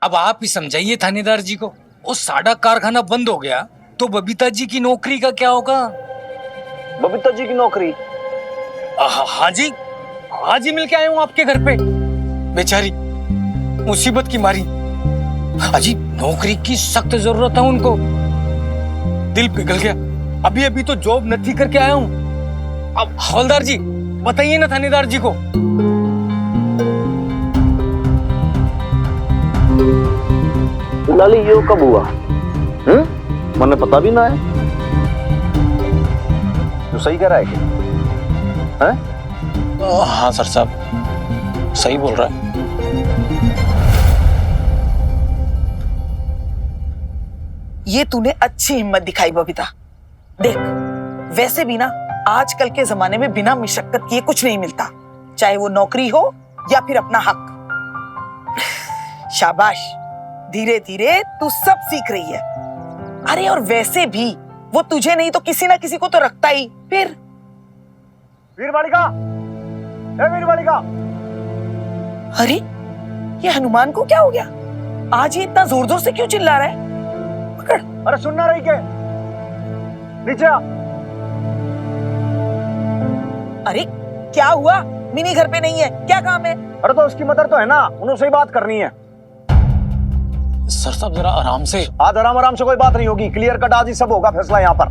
अब आप ही समझाइए थानेदार जी को। वो साड़ा कारखाना बंद हो गया तो बबीता जी की नौकरी का क्या होगा? बबीता जी की नौकरी? हाँ जी, आज ही मिल के आया हूँ आपके घर पे। बेचारी मुसीबत की मारी, अजी नौकरी की सख्त जरूरत है उनको। दिल पिघल गया, अभी अभी तो जॉब नथी करके आया हूँ। अब हवलदार जी बताइए ना थानेदार जी को। लाली यो कब हुआ? मैंने पता भी ना है। तू सही कह रहा है क्या? हाँ सर साहब सही बोल रहा है। ये तूने अच्छी हिम्मत दिखाई बबीता। देख, वैसे भी ना आजकल के जमाने में बिना मशक्कत किए कुछ नहीं मिलता, चाहे वो नौकरी हो या फिर अपना हक। शाबाश, धीरे धीरे तू सब सीख रही है। अरे और वैसे भी वो तुझे नहीं तो किसी ना किसी को तो रखता ही। फिर वीरबालिका, वीरबालिका। अरे ये हनुमान को क्या हो गया? आज ये इतना जोर जोर से क्यों चिल्ला रहा है? पकड़। अरे सुनना रही के नीचे आ। अरे क्या हुआ? मिनी घर पे नहीं है, क्या काम है? अरे तो उसकी मदर तो है ना, उनसे ही बात करनी है। सर साहब जरा आराम से। आज आराम से कोई बात नहीं होगी, क्लियर कट आज ही सब होगा फैसला यहाँ पर।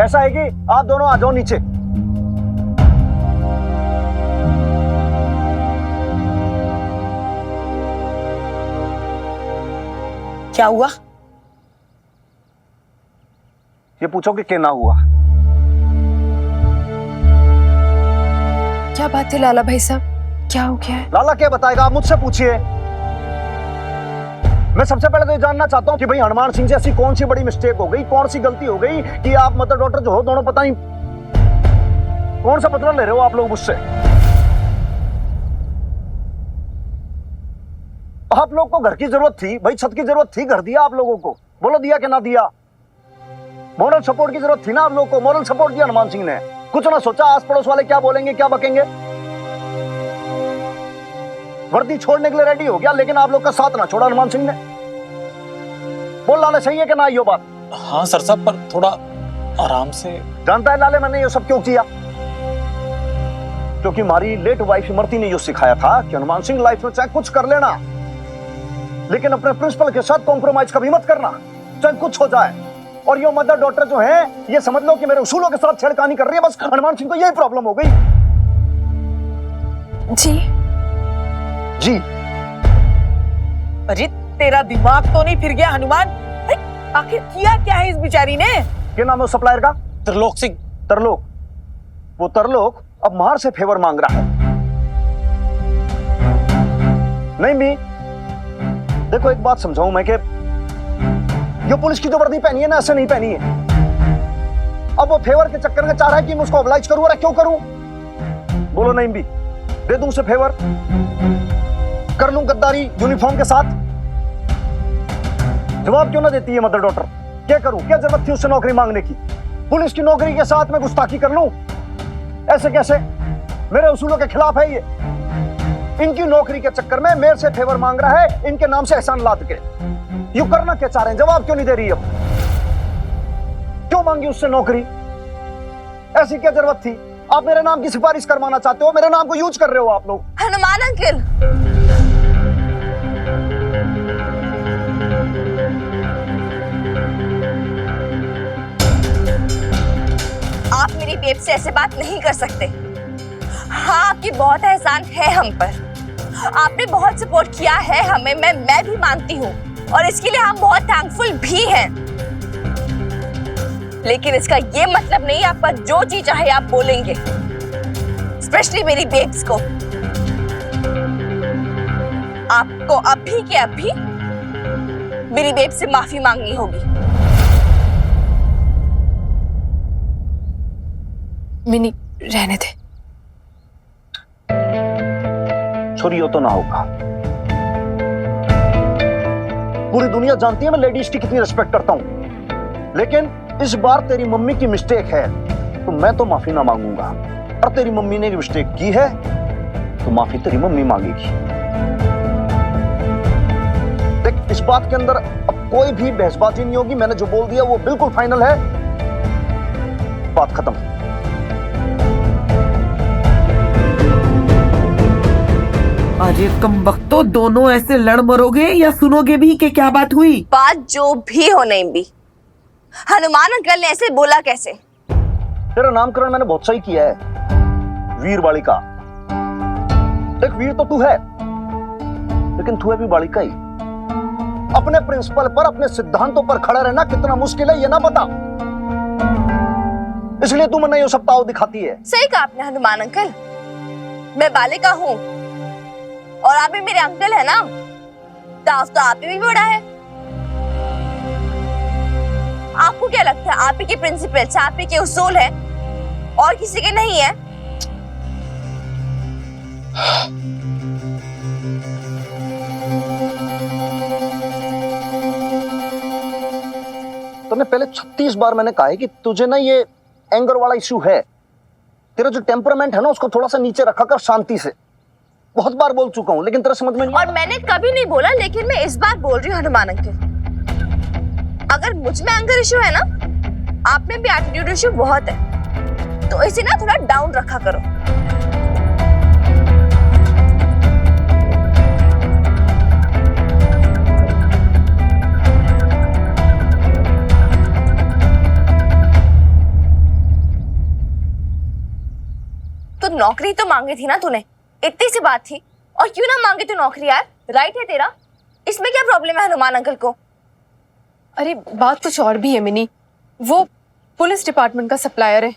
ऐसा है कि आप दोनों आ जाओ नीचे। क्या हुआ? ये पूछो कि क्या ना हुआ। क्या बात है लाला भाई साहब, क्या हो गया है? लाला क्या बताएगा, आप मुझसे पूछिए। मैं सबसे पहले तो ये जानना चाहता हूँ कि भाई हनुमान सिंह जी ऐसी कौन सी बड़ी मिस्टेक हो गई, कौन सी गलती हो गई कि आप मदर डॉटर जो हो दोनों पता नहीं कौन सा बदला ले रहे हो आप लोग मुझसे। आप लोग को घर की जरूरत थी भाई, छत की जरूरत थी, घर दिया आप लोगों को, बोलो दिया कि ना दिया? मॉरल सपोर्ट की जरूरत थी ना आप लोग को, मॉरल सपोर्ट दिया हनुमान सिंह ने। कुछ ना सोचा आस पड़ोस वाले क्या बोलेंगे क्या बकेंगे। वर्दी छोड़ने के लिए रेडी हो गया, लेकिन आप लोग का साथ ना छोड़ा हनुमान सिंह ने। बोल लाले सही है कि ना ये बात? हाँ सर साहब, पर थोड़ा आराम से। जानता है लाले मैंने ये सब क्यों किया? क्योंकि हमारी लेट वाइफ इमरती ने जो सिखाया था कि हनुमान सिंह लाइफ में चाहे कुछ कर लेना, लेकिन अपने प्रिंसिपल के साथ कॉम्प्रोमाइज कभी मत करना, चाहे कुछ हो जाए। और ये मदर डॉटर जो है, ये समझ लो कि मेरे उसूलों के साथ छेड़खानी कर रही है। बस हनुमान सिंह को यही प्रॉब्लम हो गई। जी जी। अरे तेरा दिमाग तो नहीं फिर गया हनुमान? आखिर किया क्या है इस बेचारी ने? क्या नाम है उस सप्लायर का? त्रिलोक सिंह। तरलोक। वो तरलोक अब मार से फेवर मांग रहा है। नहीं भी देखो, एक बात समझाऊं मैं कि जो पुलिस की जो वर्दी पहनी है ना, ऐसे नहीं पहनी है। अब वो फेवर के चक्कर में चाह रहा है कि मैं उसको ऑब्लाइज करूं। अरे क्यों करूं? बोलो नहीं भी, दे दूं उसे फेवर, कर लूं गद्दारी यूनिफॉर्म के साथ? जवाब क्यों ना देती है मदर डॉटर? क्या करूं? क्या जरूरत थी उससे नौकरी मांगने की? पुलिस की नौकरी के साथ मैं गुस्ताखी कर लूं? ऐसे कैसे? मेरे उसूलों के खिलाफ है ये। इनकी नौकरी के चक्कर में मेरे से फेवर मांग रहा है, इनके नाम से एहसान लाद के। यू करना क्या चाह रहे हैं? जवाब क्यों नहीं दे रही? अब क्यों मांगी उससे नौकरी? ऐसी क्या जरूरत थी? आप मेरे नाम की सिफारिश करवाना चाहते हो, मेरे नाम को यूज कर रहे हो आप लोग। हनुमान अंकल, आप मेरी बेब से ऐसे बात नहीं कर सकते। हाँ, आपकी बहुत एहसान है हम पर, आपने बहुत सपोर्ट किया है हमें, मैं भी मानती हूँ, और इसके लिए हम बहुत थैंकफुल भी हैं। लेकिन इसका ये मतलब नहीं आपका जो जी चाहे आप बोलेंगे, स्पेशली मेरी बेब्स को। आपको अभी के अभी मेरी बेब से माफी मांगनी होगी। मिनी रहने दे। छोरियो तो ना होगा। पूरी दुनिया जानती है मैं लेडीज की कितनी रिस्पेक्ट करता हूं, लेकिन इस बार तेरी मम्मी की मिस्टेक है तो मैं तो माफी ना मांगूंगा, और तेरी मम्मी ने मिस्टेक की है तो माफी तेरी मम्मी मांगेगी। बात के अंदर अब कोई भी बहसबाजी नहीं होगी। मैंने जो बोल दिया वो बिल्कुल फाइनल है, बात खत्म। अरे कम वक्तो, दोनों ऐसे लड़ मरोगे या सुनोगे भी कि क्या बात हुई? बात जो भी हो नहीं भी, हनुमान अंकल ने ऐसे बोला कैसे? तेरा नामकरण मैंने बहुत सही किया है, वीर बालिका। एक वीर तो तू है, लेकिन तू है भी बालिका ही। अपने प्रिंसिपल पर, अपने सिद्धांतों पर खड़ा रहना कितना मुश्किल है ये ना बता, इसलिए तू मन ये सब ताव दिखाती है। सही कहा आपने हनुमान अंकल, मैं बालिका हूँ और आप भी मेरे अंकल है ना, दाव तो आप ही भी बड़ा है। आपको क्या लगता है आप ही के प्रिंसिपल, आप ही के उसूल है और किसी के नहीं है? तूने पहले 36 बार मैंने कहा है कि तुझे ना ये एंगर वाला इश्यू है। तेरा जो टेम्परामेंट है ना उसको थोड़ा सा नीचे रखा कर शांति से। बहुत बार बोल चुका हूं लेकिन तेरा समझ में नहीं। और मैंने कभी नहीं बोला, लेकिन मैं इस बार बोल रही हूँ हनुमान अंकल, अगर मुझ में एंगर इश्यू है ना, आप में भी एटीट्यूड इश्यू बहुत है, तो इसे ना थोड़ा डाउन रखा करो। तो नौकरी तो मांगी थी ना तूने, इतनी सी बात थी, और क्यों ना मांगे तू नौकरी यार, राइट है तेरा, इसमें क्या प्रॉब्लम है हनुमान अंकल को? अरे बात कुछ और भी है मिनी। वो पुलिस डिपार्टमेंट का सप्लायर है,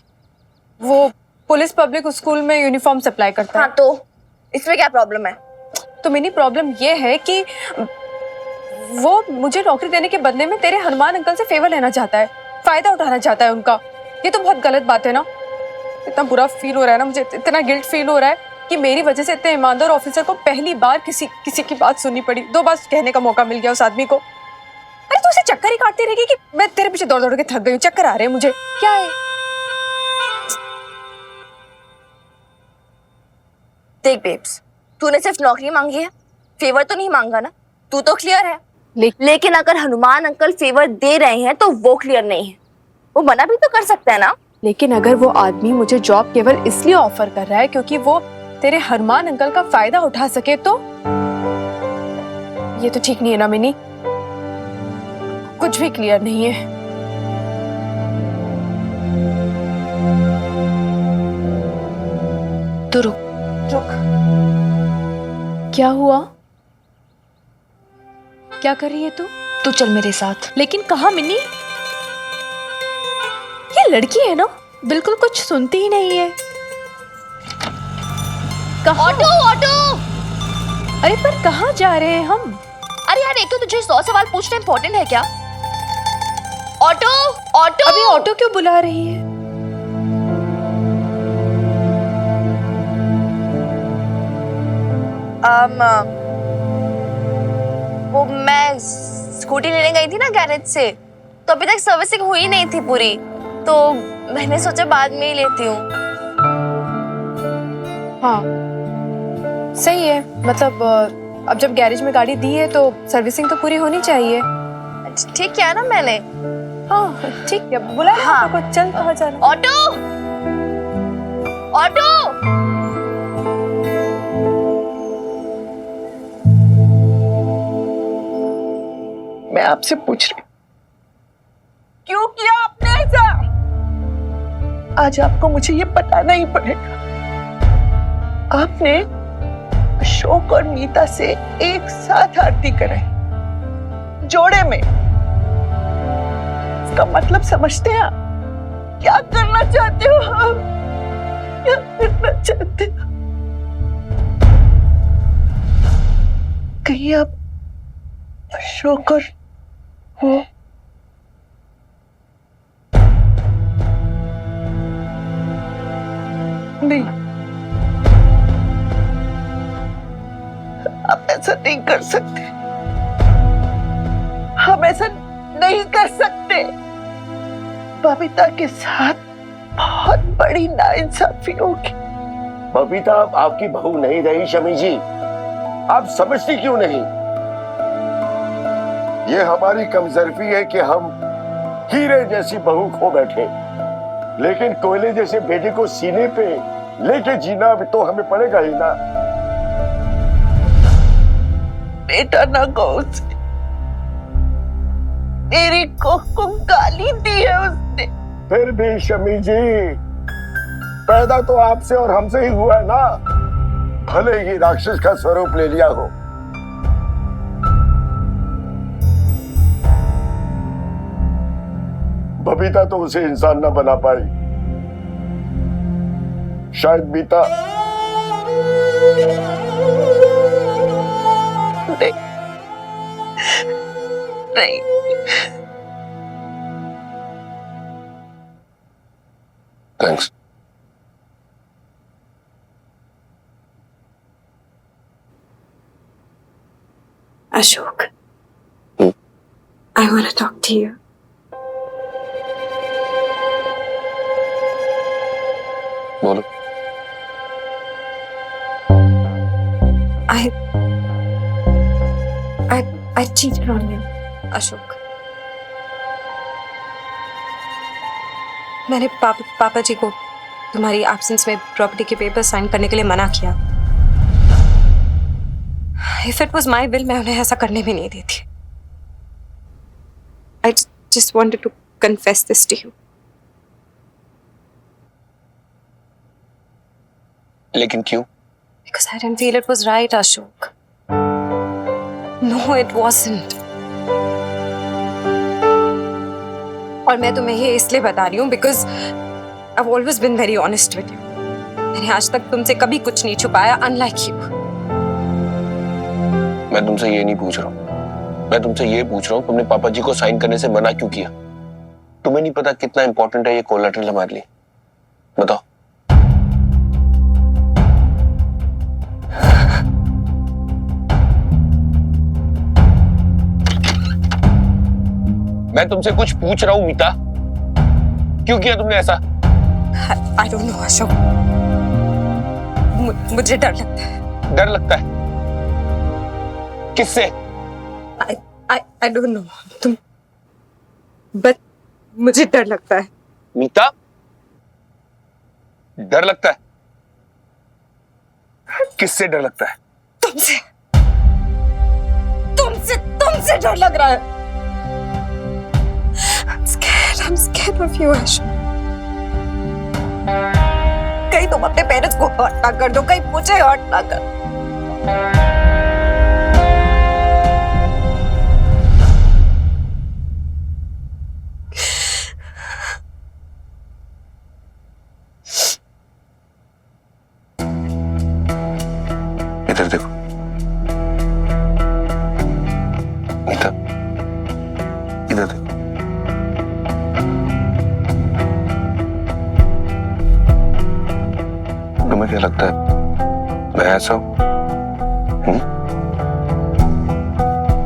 वो पुलिस पब्लिक स्कूल में यूनिफॉर्म सप्लाई करता है। हाँ तो इसमें क्या प्रॉब्लम है? तो मिनी प्रॉब्लम ये है कि वो मुझे नौकरी देने के बदले में तेरे हनुमान अंकल से फेवर लेना चाहता है, फायदा उठाना चाहता है उनका। ये तो बहुत गलत बात है ना। इतना बुरा फील हो रहा है ना मुझे, इतना गिल्ट फील हो रहा है कि मेरी वजह से इतने ईमानदार ऑफिसर को पहली बार किसी की बात सुननी पड़ी। 2 बार कहने का मौका मिल गया उस आदमी को। अरे तू उसे चक्कर ही काटती रहेगी कि मैं तेरे पीछे दौड़ दौड़ के थक गई हूँ, चक्कर आ रहे हैं मुझे। क्या है? देख बेब्स, तूने सिर्फ नौकरी मांगी है, फेवर तो नहीं मांगा ना, तू तो क्लियर है। लेकिन अगर हनुमान अंकल फेवर दे रहे हैं तो वो क्लियर नहीं है, वो मना भी तो कर सकता है ना। लेकिन अगर वो आदमी मुझे जॉब केवल इसलिए ऑफर कर रहा है क्योंकि वो तेरे हनुमान अंकल का फायदा उठा सके, तो ये तो ठीक नहीं है ना मिनी। कुछ भी क्लियर नहीं है। तो रुक। क्या हुआ? क्या कर रही है तू? तू चल मेरे साथ। लेकिन कहाँ मिनी? ये लड़की है ना, बिल्कुल कुछ सुनती ही नहीं है। कहाँ? Auto auto! अरे पर कहाँ जा रहे हैं हम? अरे यार, एक तो तुझे 100 सवाल पूछना इम्पोर्टेंट है क्या? Auto auto! अभी ऑटो क्यों बुला रही है? वो मैं स्कूटी लेने गई थी ना गैरेज से, तो अभी तक सर्विसिंग हुई नहीं थी पूरी, तो मैंने सोचा बाद में ही लेती हूँ। हाँ सही है, मतलब अब जब गैरेज में गाड़ी दी है तो सर्विसिंग तो पूरी होनी चाहिए। ठीक किया ना मैंने? हाँ ठीक है, बुला हाँ। ऑटो को, चल कहाँ जा रहा है? Auto auto! मैं आपसे पूछ रही हूँ, क्यों किया आपने ऐसा? आज आपको मुझे ये बताना ही पड़ेगा। आपने अशोक और नीता से एक साथ आरती कराई, जोड़े में। इसका मतलब समझते हैं आप? क्या करना चाहते हो आप? क्या करना चाहते हो? कहीं आप अशोक और वो नहीं, आप ऐसा नहीं कर सकते। हम ऐसा नहीं कर सकते। बबीता के साथ बहुत बड़ी नाइंसाफी होगी। बबीता अब आपकी बहू नहीं रही शमी जी, आप समझती क्यों नहीं? ये हमारी कमजोरी है कि हम हीरे जैसी बहू खो बैठे, लेकिन कोयले जैसे बेटे को सीने पे लेके जीना भी तो हमें पड़ेगा ही ना। बेटा ना कहो उसे, मेरी कोख को गाली दी है उसने। फिर भी शमी जी, पैदा तो आपसे और हमसे ही हुआ है ना, भले ही राक्षस का स्वरूप ले लिया हो। बबीता तो उसे इंसान न बना पाई, शायद बीता नहीं। Thanks. Ashok, I want to talk to you. बोलो। I cheated on you, Ashok. मैंने पापा जी को तुम्हारी एब्सेंस में प्रॉपर्टी के पेपर साइन करने के लिए मना किया। If it was my will, मैं उन्हें ऐसा करने भी नहीं देती। I just wanted to confess this to you. लेकिन क्यों? Because I didn't feel it was right, Ashok. No, it wasn't. और मैं तुम्हें ये इसलिए बता रही हूँ because I've always been very honest with you. मैंने आज तक तुमसे कभी कुछ नहीं छुपाया, unlike you. मैं तुमसे ये नहीं पूछ रहा हूँ, मैं तुमसे ये पूछ रहा हूँ तुमने पापा जी को साइन करने से मना क्यों किया? तुम्हें नहीं पता कितना इंपॉर्टेंट है ये कोलैटरल हमारे लिए? बताओ। मैं तुमसे कुछ पूछ रहा हूँ मीता, क्यों किया तुमने ऐसा? I don't know, Ashok. मुझे डर लगता है। डर लगता है? किससे? I don't know, तुम, but मुझे डर लगता है। मीता, डर लगता है? किससे डर लगता है? तुमसे तुमसे डर लग रहा है। I'm scared of you, Ashok. कहीं तुम अपने पेरेंट्स को हर्ट ना कर दो, कहीं मुझे हर्ट ना कर। इधर देखो मीता, इधर देखो। तुम्हें क्या लगता है मैं ऐसा हूं?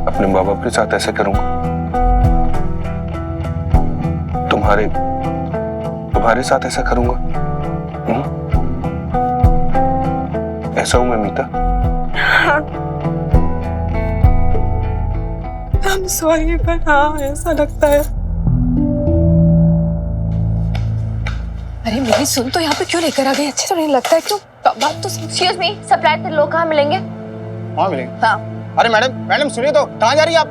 अपने माँ बाप के साथ ऐसे करूंगा? तुम्हारे साथ ऐसा करूंगा? ऐसा हूं मैं मीता? I'm sorry, but हाँ ऐसा लगता है। अरे मेरी सुन, तो यहाँ पे क्यों लेकर आ गई? अच्छे तो नहीं लगता है, क्यों? बात तो एक्सक्यूज मी, सप्लायर लोग कहाँ मिलेंगे? वहाँ मिलेंगे। हाँ। अरे मैडम सुनिए तो, कहाँ जा रही है आप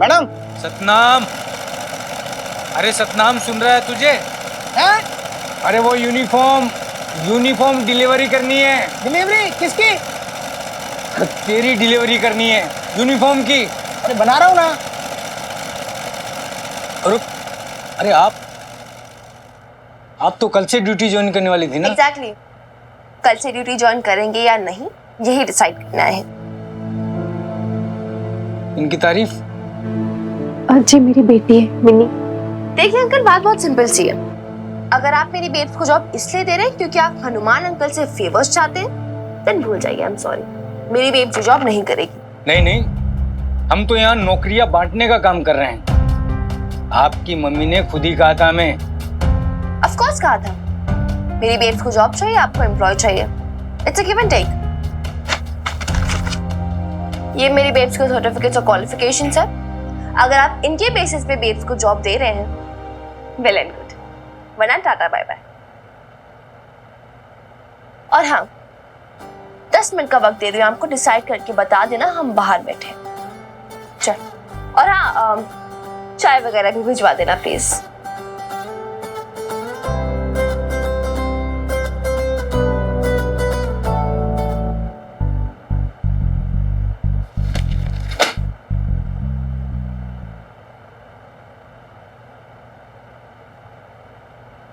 मैडम? सतनाम, अरे सतनाम सुन रहा है तुझे? हैं? अरे वो यूनिफॉर्म डिलीवरी करनी है। डिलीवरी किसकी? तेरी डिलीवरी करनी है यूनिफॉर्म की। अरे बना रहा हूँ ना। रुक, अरे आप तो कल से ड्यूटी ज्वाइन करने वाली थी ना? एग्जैक्टली। कल से ड्यूटी ज्वाइन करेंगे या नहीं, यही डिसाइड करना है। इनकी तारीफ? जी मेरी बेटी है मिनी। देखिए अंकल, बात बहुत सिंपल सी है। अगर आप मेरी बेब्स को जॉब इसलिए दे रहे हैं क्योंकि आप हनुमान अंकल से फेवर्स चाहते हैं, देन भूल जाइए, आई एम सॉरी, मेरी बेब्स जॉब नहीं करेगी। नहीं, हम तो यहाँ नौकरियां बांटने का काम कर रहे हैं। आपकी मम्मी ने खुद ही कहा था हमें। ऑफ कोर्स कहा था। मेरी बेब्स को जॉब चाहिए, आपको एम्प्लॉय चाहिए। It's a give and take. ये मेरी बेब्स के सर्टिफिकेट्स और क्वालिफिकेशंस है। अगर आप इनके बेसिस पे बेब्स को जॉब दे रहे हैं, वेल एंड गुड, वरना टाटा बाय बाय। और हाँ, 10 मिनट का वक्त दे रही हूँ आपको, डिसाइड करके बता देना, हम बाहर बैठे हैं। चल, और हाँ, चाय वगैरह भी भिजवा देना प्लीज।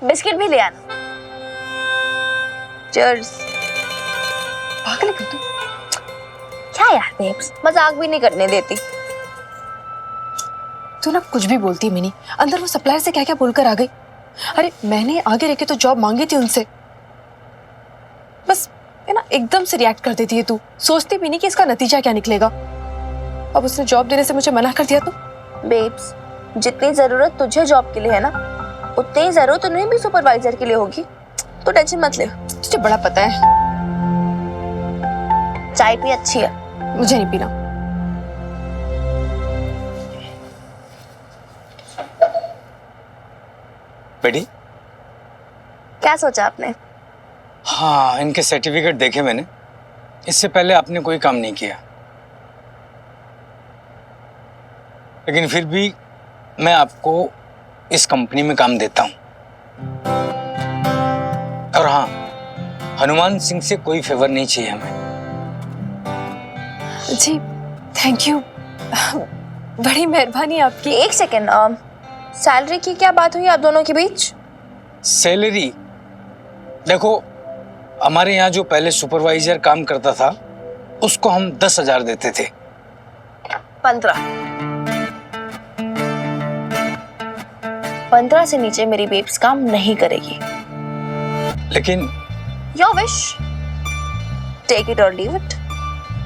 बिस्किट भी ले आना। चीयर्स। पागल है क्या तू? क्या यार बेब्स, मजाक भी नहीं करने देती। तू ना कुछ भी बोलती है मिनी। अंदर वो सप्लायर से क्या क्या बोलकर आ गई। अरे मैंने आगे रह के तो जॉब मांगी थी उनसे, बस है ना एकदम से रिएक्ट कर देती है तू। सोचती भी नहीं कि इसका नतीजा क्या निकलेगा। अब उसने जॉब देने से मुझे मना कर दिया तो। बेब्स, जितनी जरूरत तुझे जॉब के लिए है ना, उतनी ही जरूरत उन्हें भी सुपरवाइजर के लिए होगी, तो टेंशन मत ले। तुझे बड़ा पता है। चाय भी अच्छी है। मुझे नहीं पीना। बेटी, क्या सोचा आपने? हाँ, इनके सर्टिफिकेट देखे मैंने। इससे पहले आपने कोई काम नहीं किया, लेकिन फिर भी मैं आपको इस कंपनी में काम देता हूं। और हाँ, हनुमान सिंह से कोई फेवर नहीं चाहिए हमें। जी थैंक यू, बड़ी मेहरबानी आपकी। एक सेकेंड, सैलरी की क्या बात हुई आप दोनों के बीच? सैलरी देखो, हमारे यहाँ जो पहले सुपरवाइजर काम करता था उसको हम 10,000 देते थे। 15 से नीचे मेरी बेब्स काम नहीं करेगी। लेकिन योर विश, टेक इट और लीव इट।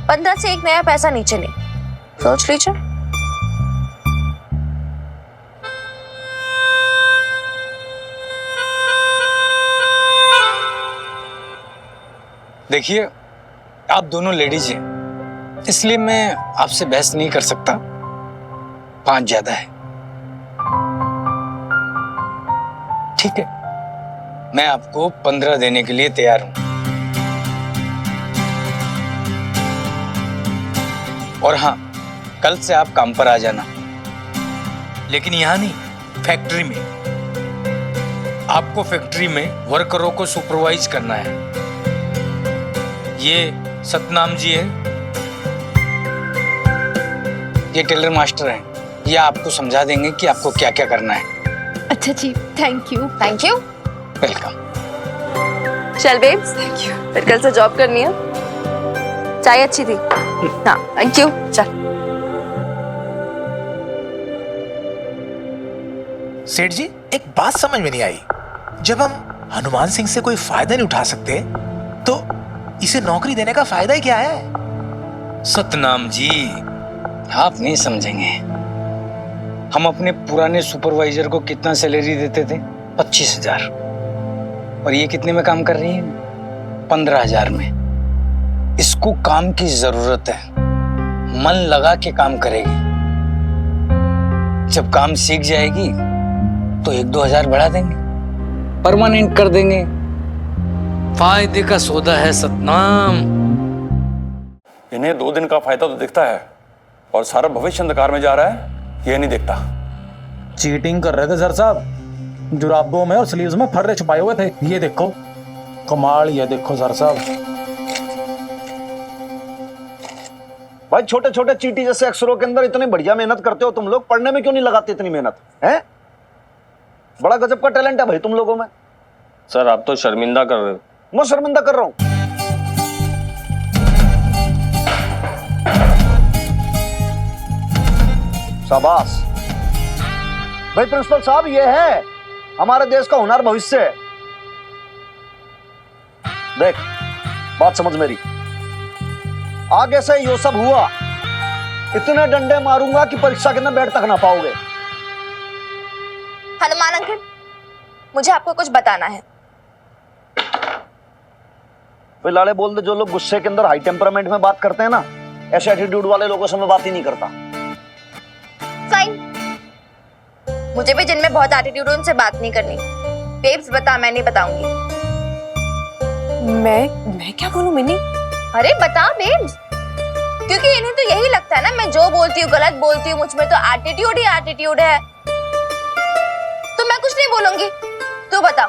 15 से एक नया पैसा नीचे नहीं, सोच लीजिए। देखिए, आप दोनों लेडीज हैं, इसलिए मैं आपसे बहस नहीं कर सकता। 5 ज्यादा है, ठीक है। मैं आपको 15 देने के लिए तैयार हूं। और हाँ, कल से आप काम पर आ जाना, लेकिन यहां नहीं, फैक्ट्री में। आपको फैक्ट्री में वर्करों को सुपरवाइज करना है। ये सतनाम जी है, ये टेलर मास्टर हैं। ये आपको समझा देंगे कि आपको क्या क्या करना है। अच्छा जी, thank you. Thank you. Welcome. चल बेब्स, थैंक यू। फिर कल से जॉब करनी है। चाय अच्छी थी। हाँ, थैंक यू। चल। सेठ जी, एक बात समझ में नहीं आई। जब हम हनुमान सिंह से कोई फायदा नहीं उठा सकते, तो इसे नौकरी देने का फायदा ही क्या है? सतनाम जी, आप नहीं समझेंगे। हम अपने पुराने सुपरवाइजर को कितना सैलरी देते थे? 25,000। और ये कितने में काम कर रही है? 15,000 में। इसको काम की जरूरत है, मन लगा के काम करेगी। जब काम सीख जाएगी तो 1-2 हजार बढ़ा देंगे, परमानेंट कर देंगे। फायदे का सौदा है सतनाम। इन्हें 2 दिन का फायदा तो दिखता है, और सारा भविष्य अंधकार में जा रहा है, ये नहीं दिखता। चीटिंग कर रहे थे सर साहब, जुराबों में और स्लीव्स में फर्रे छुपाए हुए थे। ये देखो कमाल, ये देखो सर साहब। भाई छोटे छोटे चीटी जैसे अक्षरों के अंदर इतनी बढ़िया मेहनत करते हो तुम लोग, पढ़ने में क्यों नहीं लगाते इतनी मेहनत है? बड़ा गजब का टैलेंट है भाई तुम लोगों में। सर, आप तो शर्मिंदा कर रहे हो। मैं शर्मिंदा कर रहा हूं? शाबाश भाई प्रिंसिपल साहब, ये है हमारे देश का हुनर भविष्य। देख बात समझ मेरी, आगे से यो सब हुआ, इतने डंडे मारूंगा कि परीक्षा के अंदर बैठ तक ना पाओगे। हनुमान अंकल, मुझे आपको कुछ बताना है। भाई लाले बोल दे, जो लोग गुस्से के अंदर हाई टेम्परामेंट में बात करते हैं ना, ऐसे एटीट्यूड वाले लोगों से मैं बात ही नहीं करता। फाइन, मुझे भी जिनमें बहुत एटीट्यूड है उनसे बात नहीं करनी। बेब्स बता, मैं नहीं बताऊंगी। मैं क्या बोलूं मिनी? अरे बता बेब्स, क्योंकि इन्हें तो यही लगता है ना मैं जो बोलती हूँ गलत बोलती हूँ, मुझ में तो एटीट्यूड ही एटीट्यूड है। तो मैं कुछ नहीं बोलूंगी, तू बता।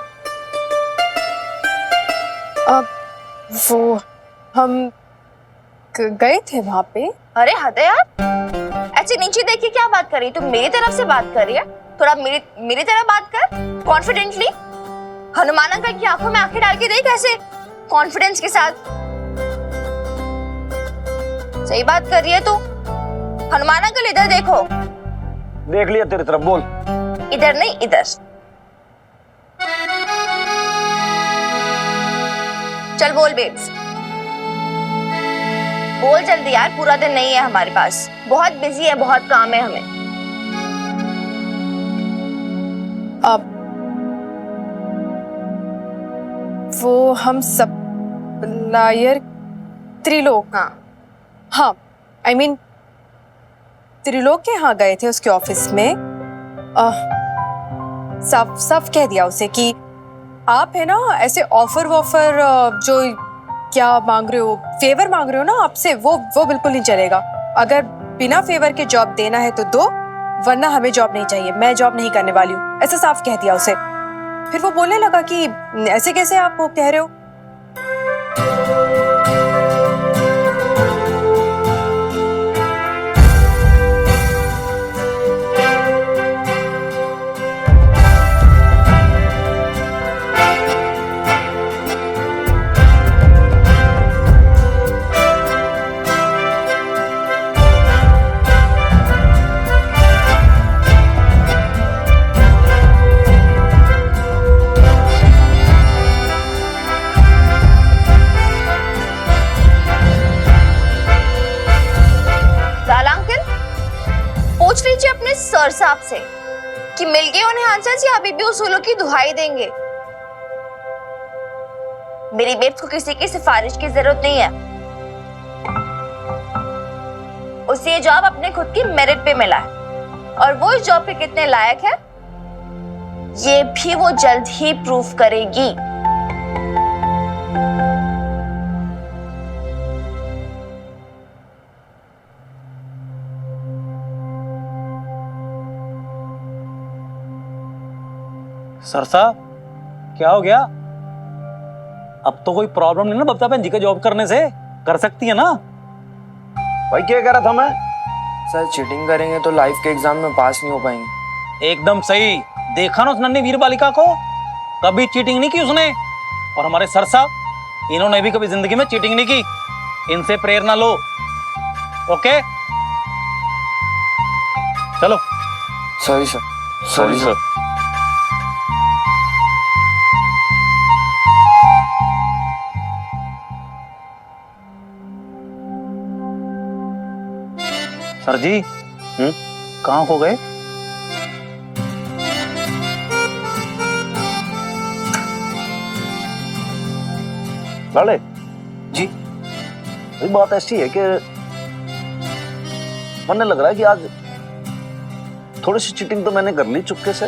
वो हम गए थे वहां पे। अरे हद है यार, ऐसे नीचे देख के क्या बात कर रही है? तू मेरी तरफ से बात कर रही है, थोड़ा मेरी तरह बात कर कॉन्फिडेंटली। हनुमान अंकल की आंखों में आंखें डाल के देख ऐसे कॉन्फिडेंस के साथ। सही बात कर रही है तू। हनुमान अंकल इधर देखो। देख लिया तेरी तरफ, बोल। इधर नहीं, इधर। चल बोल बेब्स, बोल जल्दी यार, पूरा दिन नहीं है हमारे पास, बहुत बिजी है, बहुत काम है हमें। अब वो हम सप्लायर त्रिलोक, हाँ I mean, त्रिलोक के यहाँ गए थे उसके ऑफिस में। साफ साफ कह दिया उसे कि आप है ना ऐसे ऑफर वॉफर जो क्या मांग रहे हो, फेवर मांग रहे हो ना आपसे, वो बिल्कुल नहीं चलेगा। अगर बिना फेवर के जॉब देना है तो दो, वरना हमें जॉब नहीं चाहिए, मैं जॉब नहीं करने वाली हूँ, ऐसा साफ कह दिया उसे। फिर वो बोलने लगा कि ऐसे कैसे आप वो कह रहे हो। पूछ लीजिए अपने सर साहब से कि मिल गए उन्हें आंसर या अभी भी उसूलों की दुहाई देंगे। मेरी बेब्स को किसी की सिफारिश की जरूरत नहीं है, उसे ये जॉब अपने खुद की मेरिट पे मिला है, और वो इस जॉब के कितने लायक है ये भी वो जल्द ही प्रूफ करेगी। सर साहब क्या हो गया? अब तो कोई प्रॉब्लम नहीं ना बबता बहन जी का जॉब करने से, कर सकती है ना? भाई क्या कह रहा था मैं? सर चीटिंग करेंगे तो लाइफ के एग्जाम में पास नहीं हो पाएंगे। एकदम सही, देखा ना उस नन्ही वीर बालिका को, कभी चीटिंग नहीं की उसने। और हमारे सर साहब, इन्होंने भी कभी जिंदगी में चीटिंग नहीं की, इनसे प्रेरणा लो। ओके चलो। Sorry sir. Sorry sir. Sir ji कहाँ खो गए? लाले जी बात ऐसी है कि मन लग रहा है कि आज थोड़ी सी चीटिंग तो मैंने कर ली चुपके से।